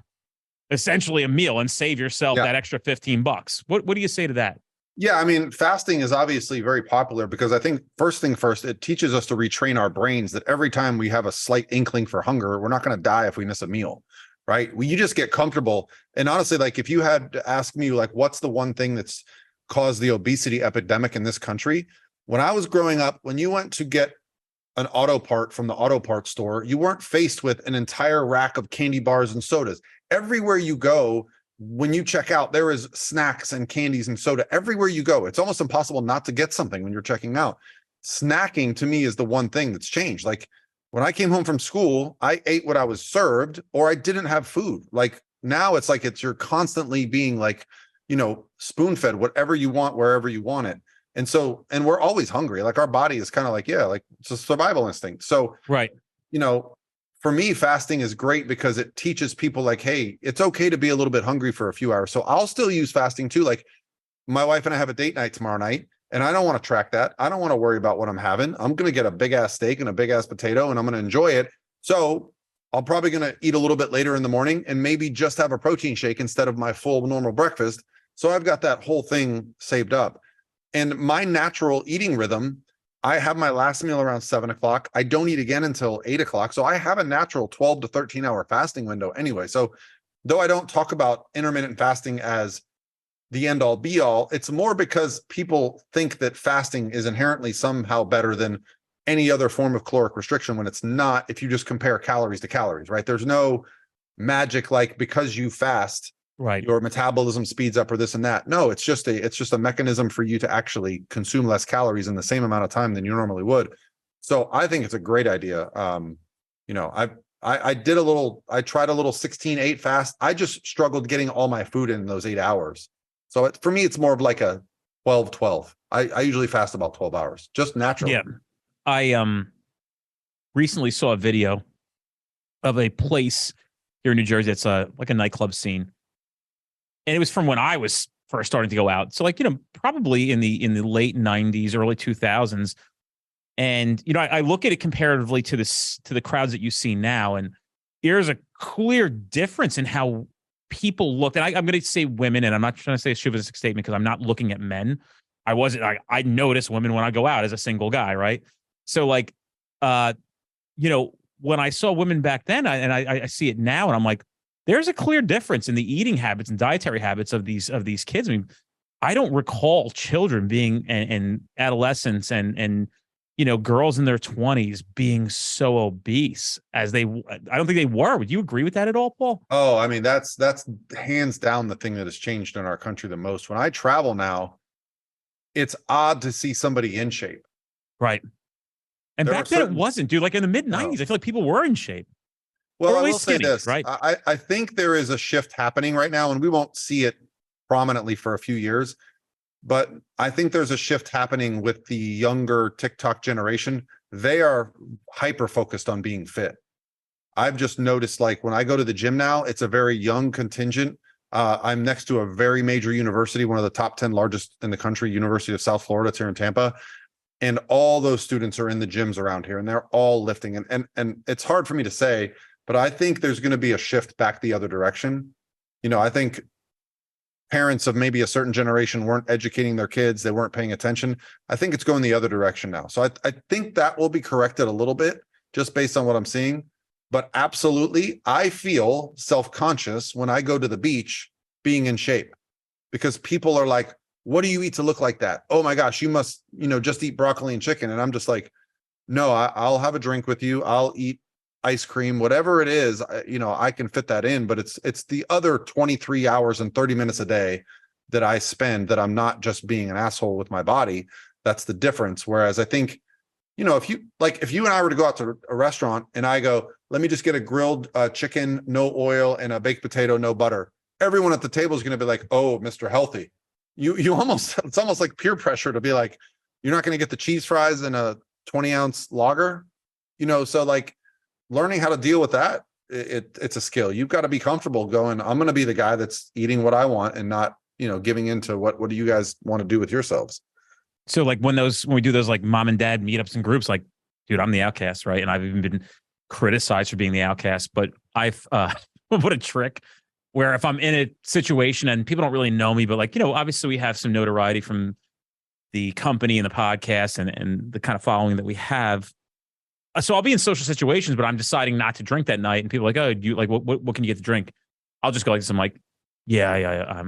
essentially a meal and save yourself that extra $15. What do you say to that? Yeah, I mean, fasting is obviously very popular, because I think first thing first, it teaches us to retrain our brains that every time we have a slight inkling for hunger, we're not going to die if we miss a meal, right? You just get comfortable. And honestly, like if you had to ask me, like, what's the one thing that's caused the obesity epidemic in this country. When I was growing up, when you went to get an auto part from the auto parts store, you weren't faced with an entire rack of candy bars and sodas. Everywhere you go, when you check out, there is snacks and candies and soda everywhere you go. It's almost impossible not to get something when you're checking out. Snacking to me is the one thing that's changed. Like when I came home from school, I ate what I was served, or I didn't have food. Like now it's like you're constantly being like, spoon fed whatever you want, wherever you want it. And so, and we're always hungry. Like our body is kind of like, like it's a survival instinct. So, right. For me, fasting is great because it teaches people like, hey, it's okay to be a little bit hungry for a few hours. So I'll still use fasting too. Like my wife and I have a date night tomorrow night, and I don't want to track that. I don't want to worry about what I'm having. I'm going to get a big ass steak and a big ass potato, and I'm going to enjoy it. So I'm probably going to eat a little bit later in the morning and maybe just have a protein shake instead of my full normal breakfast. So I've got that whole thing saved up. And my natural eating rhythm, I have my last meal around 7 o'clock. I don't eat again until 8 o'clock. So I have a natural 12 to 13 hour fasting window anyway. So though I don't talk about intermittent fasting as the end all be all, it's more because people think that fasting is inherently somehow better than any other form of caloric restriction, when it's not. If you just compare calories to calories, right? There's no magic like because you fast, right, your metabolism speeds up or this and that. No, it's just a mechanism for you to actually consume less calories in the same amount of time than you normally would. So I think it's a great idea. I tried a little 16-8 fast. I just struggled getting all my food in those 8 hours. So for me, it's more of like a 12-12. I usually fast about 12 hours, just naturally. Yeah. I recently saw a video of a place here in New Jersey. It's like a nightclub scene. And it was from when I was first starting to go out. So like, probably in the late 90s, early 2000s. And, I look at it comparatively to the crowds that you see now. And there's a clear difference in how people looked. And I'm going to say women, and I'm not trying to say a chauvinistic statement because I'm not looking at men. I notice women when I go out as a single guy. Right. So like, when I saw women back then, I see it now, and I'm like, there's a clear difference in the eating habits and dietary habits of these kids. I mean, I don't recall children being and adolescents and girls in their 20s being so obese as I don't think they were. Would you agree with that at all, Paul? Oh, I mean, that's hands down the thing that has changed in our country the most. When I travel now, it's odd to see somebody in shape. Right. And back then it wasn't, dude. Like in the mid 90s, I feel like people were in shape. Well, I will say this, right? I think there is a shift happening right now, and we won't see it prominently for a few years, but I think there's a shift happening with the younger TikTok generation. They are hyper focused on being fit. I've just noticed, like when I go to the gym now, it's a very young contingent. I'm next to a very major university, one of the top 10 largest in the country, University of South Florida. It's here in Tampa. And all those students are in the gyms around here, and they're all lifting. And it's hard for me to say, but I think there's going to be a shift back the other direction. I think parents of maybe a certain generation weren't educating their kids. They weren't paying attention. I think it's going the other direction now. So I think that will be corrected a little bit just based on what I'm seeing. But absolutely, I feel self-conscious when I go to the beach being in shape, because people are like, what do you eat to look like that? Oh my gosh, you must, just eat broccoli and chicken. And I'm just like, no, I'll have a drink with you. I'll eat ice cream, whatever it is, I can fit that in, but it's the other 23 hours and 30 minutes a day that I spend that I'm not just being an asshole with my body. That's the difference. Whereas I think, if you and I were to go out to a restaurant and I go, let me just get a grilled chicken, no oil, and a baked potato, no butter. Everyone at the table is going to be like, oh, Mr. Healthy. It's almost like peer pressure to be like, you're not going to get the cheese fries in a 20-ounce lager, so like, learning how to deal with that, it's a skill. You've got to be comfortable going, I'm going to be the guy that's eating what I want and not, giving into what do you guys want to do with yourselves? So like when we do those like mom and dad meetups and groups, like, dude, I'm the outcast, right? And I've even been criticized for being the outcast, but I've put a trick where if I'm in a situation and people don't really know me, but like, obviously we have some notoriety from the company and the podcast and the kind of following that we have. So I'll be in social situations, but I'm deciding not to drink that night. And people are like, oh, do you like, what can you get to drink? I'll just go like this. I'm like, I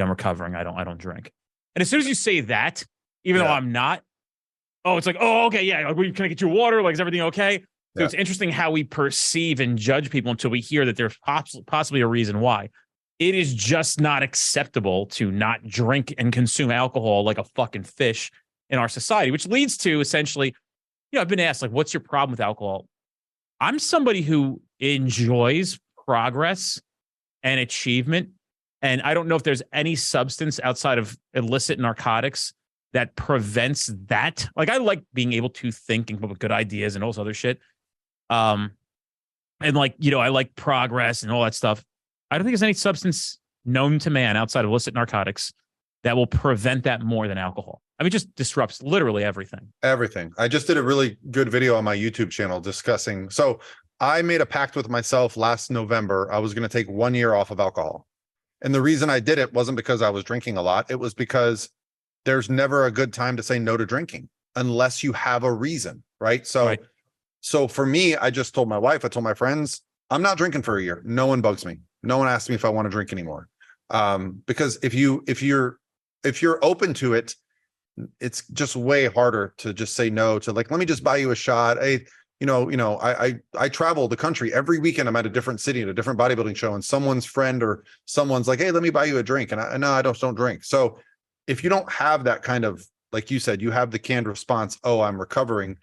I'm recovering. I don't drink. And as soon as you say that, even though I'm not, it's like, oh, okay, yeah. Like, can I get you water? Like, is everything okay? So it's interesting how we perceive and judge people until we hear that there's possibly a reason why. It is just not acceptable to not drink and consume alcohol like a fucking fish in our society, which leads to essentially, I've been asked, like, what's your problem with alcohol? I'm somebody who enjoys progress and achievement. And I don't know if there's any substance outside of illicit narcotics that prevents that. Like, I like being able to think and come up with good ideas and all this other shit. And like, I like progress and all that stuff. I don't think there's any substance known to man outside of illicit narcotics that will prevent that more than alcohol. I mean, it just disrupts literally everything. Everything. I just did a really good video on my YouTube channel discussing. So I made a pact with myself last November. I was going to take 1 year off of alcohol. And the reason I did it wasn't because I was drinking a lot. It was because there's never a good time to say no to drinking unless you have a reason, right? So for me, I just told my wife, I told my friends, I'm not drinking for a year. No one bugs me. No one asks me if I want to drink anymore. Because if you're open to it, it's just way harder to just say no to, like, let me just buy you a shot. Hey, I travel the country every weekend. I'm at a different city at a different bodybuilding show, and someone's friend or someone's like, hey, let me buy you a drink. And I don't drink. So if you don't have that kind of, like you said, you have the canned response, oh, I'm recovering.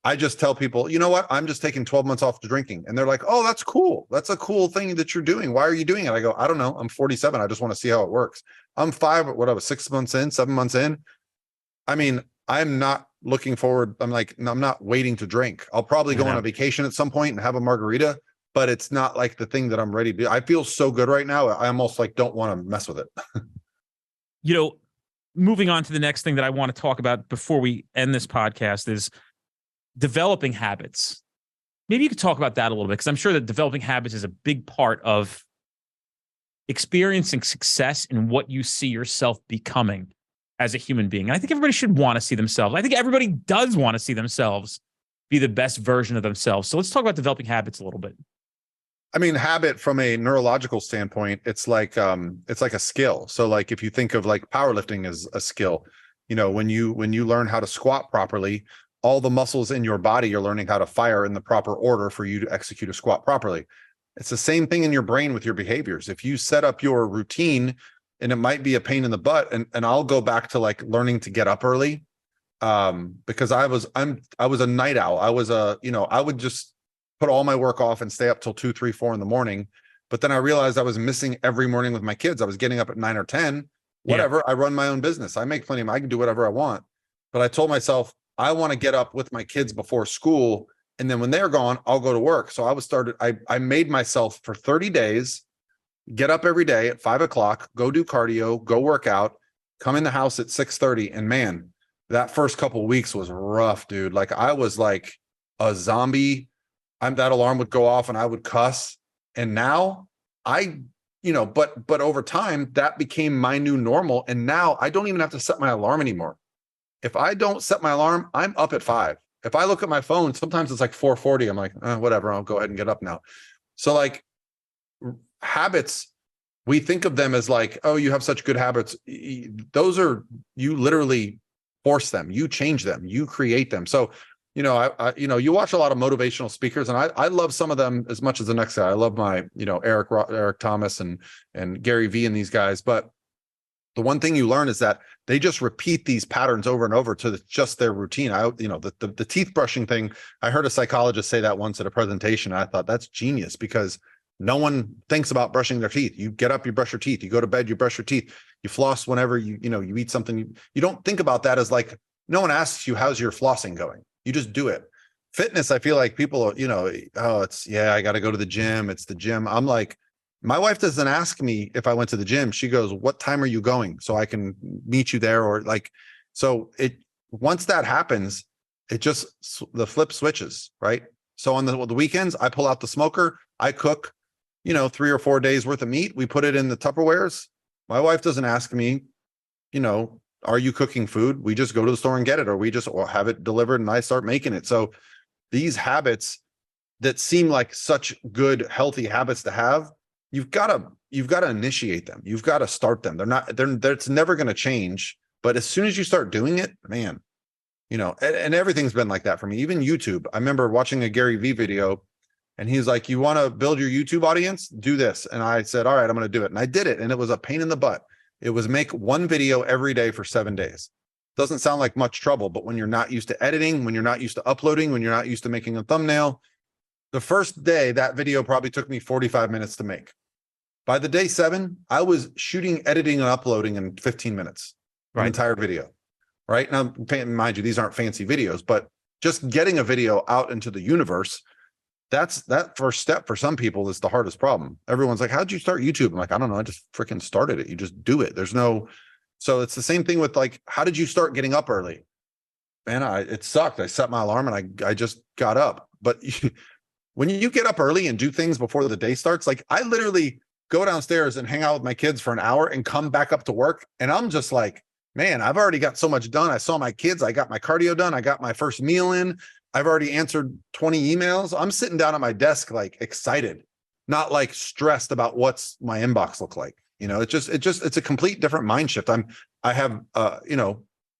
I just tell people, you know what? I'm just taking 12 months off to drinking. And they're like, oh, that's cool. That's a cool thing that you're doing. Why are you doing it? I go, I don't know. I'm 47. I just want to see how it works. I'm 6 months in, 7 months in. I mean, I'm not looking forward. I'm not waiting to drink. I'll probably go on a vacation at some point and have a margarita, but it's not like the thing that I'm ready to do. I feel so good right now. I almost like don't want to mess with it. Moving on to the next thing that I want to talk about before we end this podcast is developing habits. Maybe you could talk about that a little bit, because I'm sure that developing habits is a big part of experiencing success in what you see yourself becoming as a human being. And I think everybody should want to see themselves. I think everybody does want to see themselves be the best version of themselves. So let's talk about developing habits a little bit. I mean, habit from a neurological standpoint, it's like a skill. So like, if you think of like powerlifting as a skill, when you learn how to squat properly, all the muscles in your body are learning how to fire in the proper order for you to execute a squat properly. It's the same thing in your brain with your behaviors. If you set up your routine, and it might be a pain in the butt, and I'll go back to like learning to get up early, because I was a night owl. I would just put all my work off and stay up till 2, 3, 4 in the morning. But then I realized I was missing every morning with my kids. I was getting up at 9 or 10, whatever. I run my own business. I make plenty of money. I can do whatever I want. But I told myself, I want to get up with my kids before school. And then when they're gone, I'll go to work. So I made myself for 30 days, get up every day at 5 o'clock, go do cardio, go work out, come in the house at 6:30. And man, that first couple of weeks was rough, dude. Like, I was like a zombie. That alarm would go off and I would cuss. And now but over time that became my new normal. And now I don't even have to set my alarm anymore. If I don't set my alarm, I'm up at 5. If I look at my phone, sometimes it's like 4:40. I'm like, whatever, I'll go ahead and get up now. So like, habits, we think of them as like, oh, you have such good habits. Those are, you literally force them, you change them, you create them. So, you watch a lot of motivational speakers, and I love some of them as much as the next guy. I love my, Eric Thomas and Gary Vee and these guys. But the one thing you learn is that they just repeat these patterns over and over to just their routine. The teeth brushing thing, I heard a psychologist say that once at a presentation. I thought that's genius, because no one thinks about brushing their teeth. You get up, you brush your teeth. You go to bed, you brush your teeth. You floss whenever you eat something. You don't think about that as like, no one asks you, how's your flossing going? You just do it. Fitness, I feel like people are, I got to go to the gym. It's the gym. I'm like, my wife doesn't ask me if I went to the gym. She goes, what time are you going? So I can meet you there. Or like, so once that happens, the flip switches, right? So on the weekends, I pull out the smoker, I cook, 3 or 4 days worth of meat. We put it in the Tupperwares. My wife doesn't ask me, are you cooking food? We just go to the store and get it, or we just have it delivered and I start making it. So these habits that seem like such good, healthy habits to have, you've got to initiate them. You've got to start them. It's never going to change. But as soon as you start doing it, man, and everything's been like that for me. Even YouTube. I remember watching a Gary Vee video, and he's like, you want to build your YouTube audience? Do this. And I said, all right, I'm going to do it. And I did it. And it was a pain in the butt. It was make one video every day for 7 days. Doesn't sound like much trouble, but when you're not used to editing, when you're not used to uploading, when you're not used to making a thumbnail, the first day that video probably took me 45 minutes to make. By the day 7, I was shooting, editing, and uploading in 15 minutes, an entire video. Right now, mind you, these aren't fancy videos, but just getting a video out into the universe, that first step for some people is the hardest problem. Everyone's like, how'd you start YouTube? I'm like, I don't know. I just freaking started it. You just do it. So it's the same thing with like, how did you start getting up early? Man, it sucked. I set my alarm and I just got up. But when you get up early and do things before the day starts, like I literally go downstairs and hang out with my kids for an hour and come back up to work. And I'm just like, man, I've already got so much done. I saw my kids. I got my cardio done. I got my first meal in. I've already answered 20 emails. I'm sitting down at my desk, like excited, not like stressed about what's my inbox look like. It's a complete different mind shift. I'm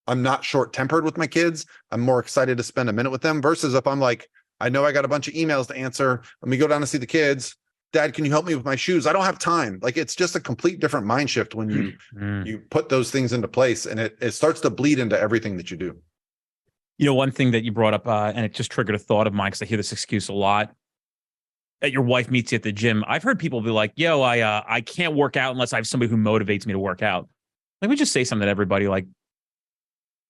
not short-tempered with my kids. I'm more excited to spend a minute with them versus if I'm like, I know I got a bunch of emails to answer. Let me go down to see the kids. Dad, can you help me with my shoes? I don't have time. Like, it's just a complete different mind shift when you put those things into place, and it starts to bleed into everything that you do. One thing that you brought up, and it just triggered a thought of mine because I hear this excuse a lot. That your wife meets you at the gym. I've heard people be like, yo, I can't work out unless I have somebody who motivates me to work out. Let me just say something to everybody. Like,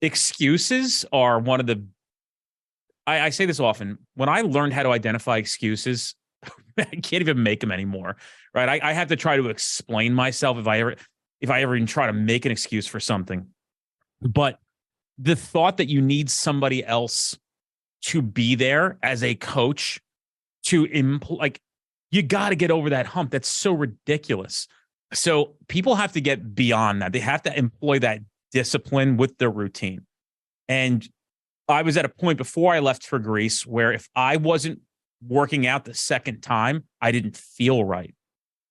excuses are one of the, I say this often. When I learned how to identify excuses, I can't even make them anymore. Right. I have to try to explain myself if I ever even try to make an excuse for something. But the thought that you need somebody else to be there as a coach to you got to get over that hump. That's so ridiculous. So people have to get beyond that. They have to employ that discipline with their routine. And I was at a point before I left for Greece where if I wasn't working out the second time, I didn't feel right.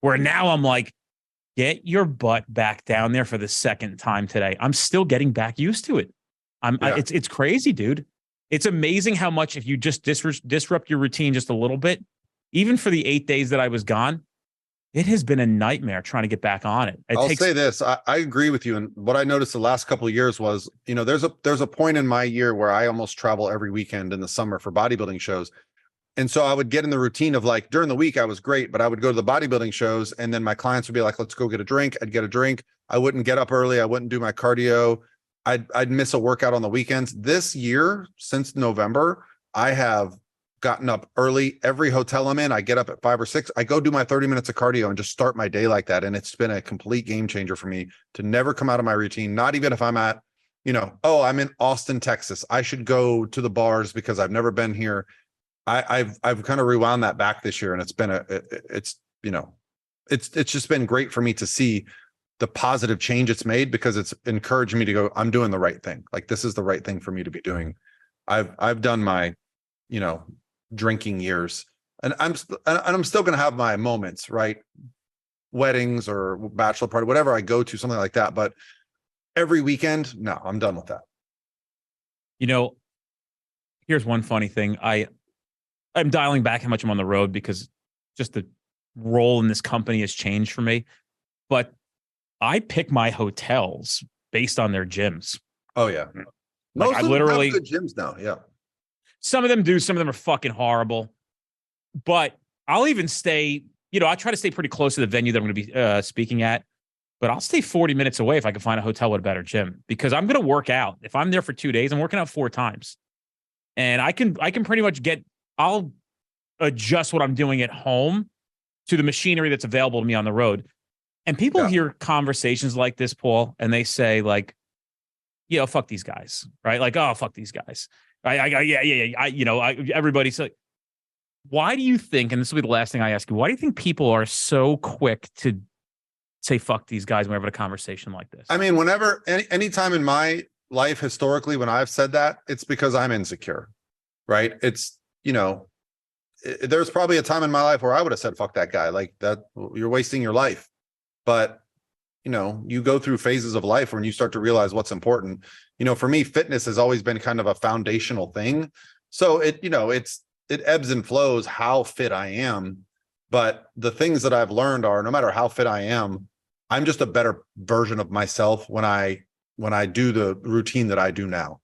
Where now I'm like, get your butt back down there for the second time today. I'm still getting back used to it. It's crazy, dude. It's amazing how much if you just disrupt your routine just a little bit, even for the 8 days that I was gone, it has been a nightmare trying to get back on it. I'll say this. I agree with you. And what I noticed the last couple of years was, there's a point in my year where I almost travel every weekend in the summer for bodybuilding shows. And so I would get in the routine of like during the week, I was great, but I would go to the bodybuilding shows and then my clients would be like, let's go get a drink. I'd get a drink. I wouldn't get up early. I wouldn't do my cardio. I'd miss a workout on the weekends. This year, since November, I have gotten up early. Every hotel I'm in, I get up at 5 or 6. I go do my 30 minutes of cardio and just start my day like that. And it's been a complete game changer for me to never come out of my routine. Not even if I'm at, I'm in Austin, Texas. I should go to the bars because I've never been here. I've kind of rewound that back this year, and it's been it's just been great for me to see the positive change it's made because it's encouraged me to go, I'm doing the right thing. Like, this is the right thing for me to be doing. I've done my, drinking years, and I'm still going to have my moments, right? Weddings or bachelor party, whatever I go to, something like that. But every weekend, no, I'm done with that. Here's one funny thing. I'm dialing back how much I'm on the road because just the role in this company has changed for me. But I pick my hotels based on their gyms. Oh yeah. Like, Most of them have good gyms now. Yeah. Some of them do. Some of them are fucking horrible. But I'll even stay, I try to stay pretty close to the venue that I'm going to be speaking at. But I'll stay 40 minutes away if I can find a hotel with a better gym because I'm going to work out. If I'm there for 2 days, I'm working out 4 times. And I can pretty much I'll adjust what I'm doing at home to the machinery that's available to me on the road. And people hear conversations like this, Paul, and they say like, fuck these guys, right? Like, oh, fuck these guys. Everybody's like, why do you think, and this will be the last thing I ask you, why do you think people are so quick to say, fuck these guys when we're having a conversation like this? I mean, anytime in my life, historically, when I've said that, it's because I'm insecure, right? It's, there's probably a time in my life where I would have said, fuck that guy, like that, you're wasting your life. But, you know, you go through phases of life when you start to realize what's important. You know, for me, fitness has always been kind of a foundational thing. So it, you know, it ebbs and flows how fit I am. But the things that I've learned are, no matter how fit I am, I'm just a better version of myself when I do the routine that I do now.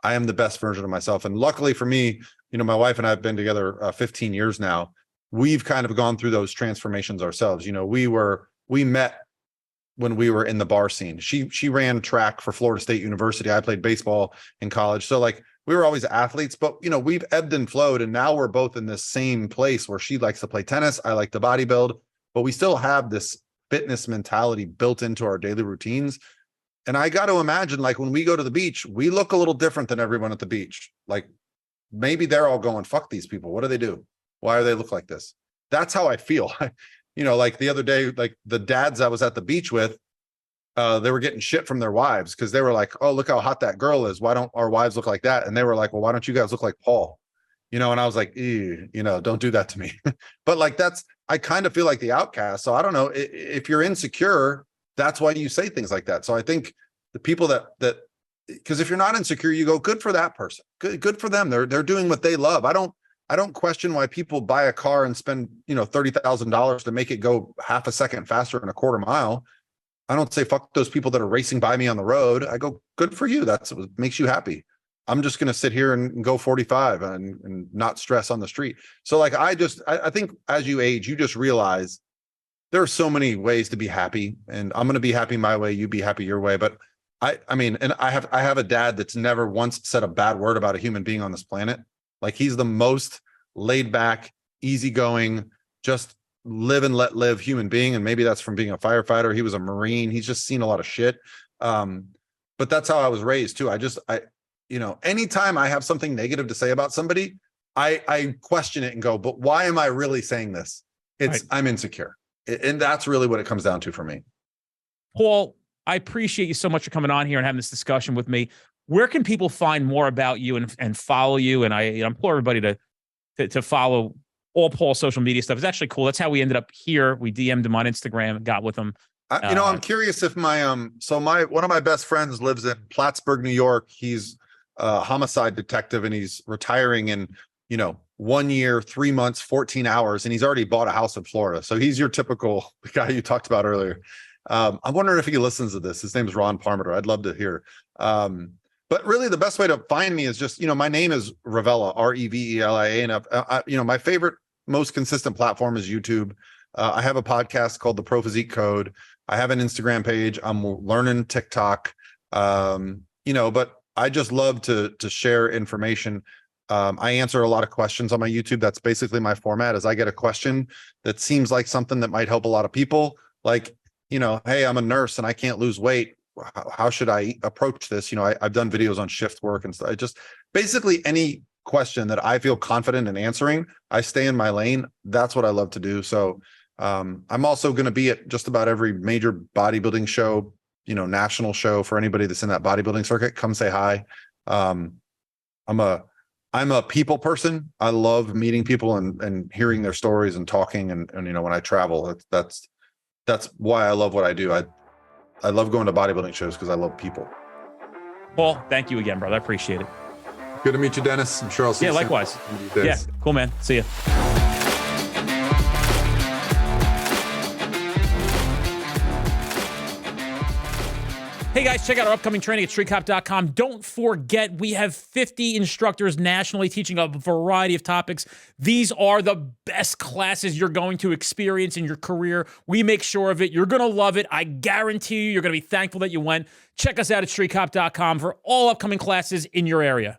I am the best version of myself. And luckily for me, you know, my wife and I have been together 15 years now. We've kind of gone through those transformations ourselves. You know, we met when we were in the bar scene. She ran track for Florida State University. I played baseball in college. So like we were always athletes, but you know, we've ebbed and flowed, and now we're both in this same place where she likes to play tennis. I like to bodybuild, but we still have this fitness mentality built into our daily routines. And I got to imagine, like when we go to the beach, we look a little different than everyone at the beach. Like maybe they're all going, fuck these people. What do they do? Why do they look like this? That's how I feel. You know, like the other day, like the dads I was at the beach with, they were getting shit from their wives because they were like, oh, look how hot that girl is. Why don't our wives look like that? And they were like, well, why don't you guys look like Paul? You know, and I was like, you know, don't do that to me. But like, I kind of feel like the outcast. So I don't know, if you're insecure, that's why you say things like that. So I think the people that because if you're not insecure, you go, good for that person. Good for them. They're doing what they love. I don't question why people buy a car and spend, you know, $30,000 to make it go half a second faster than a quarter mile. I don't say fuck those people that are racing by me on the road. I go, good for you. That's what makes you happy. I'm just going to sit here and go 45 and not stress on the street. So like, I think as you age, you just realize there are so many ways to be happy, and I'm going to be happy my way. You be happy your way. But I mean, and I have a dad that's never once said a bad word about a human being on this planet. Like he's the most laid back, easygoing, just live and let live human being. And maybe that's from being a firefighter. He was a Marine. He's just seen a lot of shit. But that's how I was raised too. You know, anytime I have something negative to say about somebody, I question it and go, but why am I really saying this? It's right. I'm insecure. And that's really what it comes down to for me. Paul, I appreciate you so much for coming on here and having this discussion with me. Where can people find more about you and follow you? And I implore everybody to follow all Paul's social media stuff. It's actually cool. That's how we ended up here. We DM'd him on Instagram, got with him. You know, I'm curious if one of my best friends lives in Plattsburgh, New York. He's a homicide detective, and he's retiring in, you know, 1 year, 3 months, 14 hours, and he's already bought a house in Florida. So he's your typical guy you talked about earlier. I'm wondering if he listens to this. His name is Ron Parmeter. I'd love to hear. But really, the best way to find me is just, you know, my name is Revelia, Revelia, and you know, my favorite, most consistent platform is YouTube. I have a podcast called the Pro Physique Code. I have an Instagram page. I'm learning TikTok. You know, but I just love to share information. I answer a lot of questions on my YouTube. That's basically my format. Is I get a question that seems like something that might help a lot of people. Like, you know, hey, I'm a nurse and I can't lose weight. How should I approach this? You know, I've done videos on shift work and stuff. I just basically any question that I feel confident in answering, I stay in my lane. That's what I love to do. So I'm also going to be at just about every major bodybuilding show, you know, national show. For anybody that's in that bodybuilding circuit, come say hi. I'm a people person. I love meeting people and hearing their stories and talking. And you know, when I travel, that's why I love what I do. I love going to bodybuilding shows because I love people. Paul, thank you again, brother. I appreciate it. Good to meet you, Dennis. I'm sure I'll see you soon. Likewise. Yeah, cool, man. See you. Hey guys, check out our upcoming training at streetcop.com. Don't forget, we have 50 instructors nationally teaching a variety of topics. These are the best classes you're going to experience in your career. We make sure of it. You're going to love it. I guarantee you're going to be thankful that you went. Check us out at streetcop.com for all upcoming classes in your area.